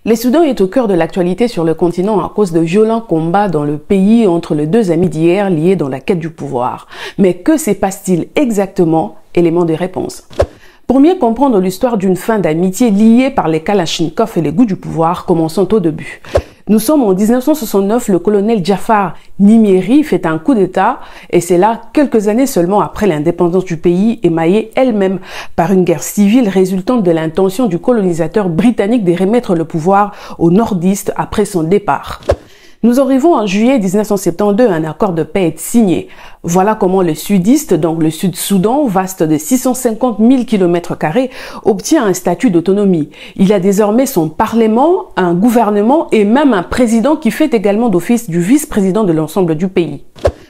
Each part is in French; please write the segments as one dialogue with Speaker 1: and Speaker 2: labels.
Speaker 1: Le Soudan est au cœur de l'actualité sur le continent à cause de violents combats dans le pays entre les deux amis d'hier liés dans la quête du pouvoir. Mais que se passe-t-il exactement? Élément de réponse. Pour mieux comprendre l'histoire d'une fin d'amitié liée par les Kalachnikov et les goûts du pouvoir, commençons au début. Nous sommes en 1969, le colonel Jafar Nimiri fait un coup d'État et c'est là quelques années seulement après l'indépendance du pays émaillée elle-même par une guerre civile résultante de l'intention du colonisateur britannique de remettre le pouvoir aux nordistes après son départ. Nous arrivons en juillet 1972, un accord de paix est signé. Voilà comment le sudiste, donc le Sud-Soudan, vaste de 650 000 km², obtient un statut d'autonomie. Il a désormais son parlement, un gouvernement et même un président qui fait également d'office du vice-président de l'ensemble du pays.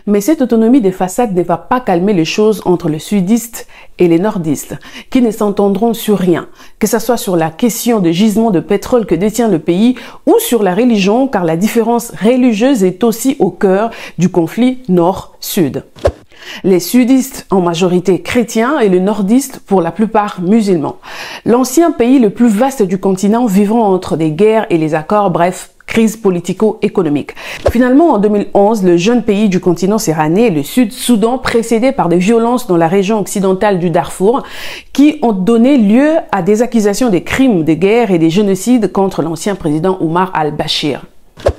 Speaker 1: Mais cette autonomie des façades ne va pas calmer les choses entre les sudistes et les nordistes, qui ne s'entendront sur rien, que ce soit sur la question de gisement de pétrole que détient le pays ou sur la religion, car la différence religieuse est aussi au cœur du conflit nord-sud. Les sudistes en majorité chrétiens et les nordistes pour la plupart musulmans. L'ancien pays le plus vaste du continent vivant entre des guerres et les accords, bref, crise politico-économique. Finalement, en 2011, le jeune pays du continent s'est ramené, le Sud-Soudan, précédé par des violences dans la région occidentale du Darfour, qui ont donné lieu à des accusations de crimes de guerre et des génocides contre l'ancien président Omar al-Bashir.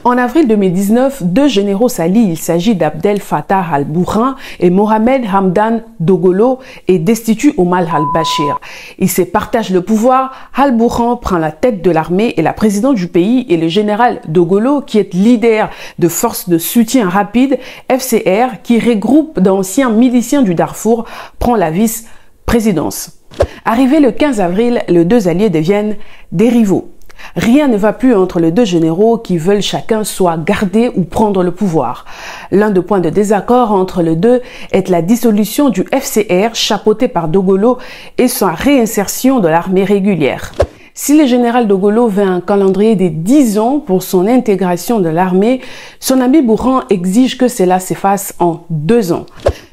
Speaker 1: En avril 2019, deux généraux s'allient, il s'agit d'Abdel Fattah al-Burhan et Mohamed Hamdan Dagalo, et destituent Omar al-Bashir. Ils se partagent le pouvoir, al-Burhan prend la tête de l'armée et la présidente du pays et le général Dagalo, qui est leader de forces de soutien rapide, FCR, qui regroupe d'anciens miliciens du Darfour, prend la vice-présidence. Arrivé le 15 avril, les deux alliés deviennent des rivaux. Rien ne va plus entre les deux généraux qui veulent chacun soit garder ou prendre le pouvoir. L'un des points de désaccord entre les deux est la dissolution du FCR chapeauté par Dagalo et sa réinsertion de l'armée régulière. Si le général Dagalo veut un calendrier de 10 ans pour son intégration de l'armée, son ami Burhan exige que cela se fasse en 2 ans.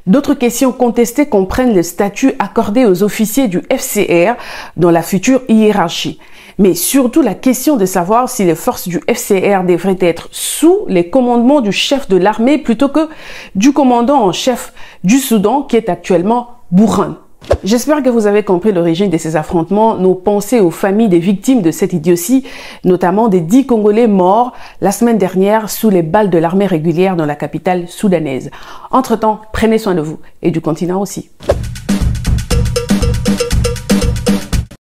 Speaker 1: D'autres questions contestées comprennent le statut accordé aux officiers du FCR dans la future hiérarchie. Mais surtout la question de savoir si les forces du FCR devraient être sous les commandements du chef de l'armée plutôt que du commandant en chef du Soudan qui est actuellement Burhan. J'espère que vous avez compris l'origine de ces affrontements, nos pensées aux familles des victimes de cette idiotie, notamment des 10 Congolais morts la semaine dernière sous les balles de l'armée régulière dans la capitale soudanaise. Entre-temps, prenez soin de vous et du continent aussi.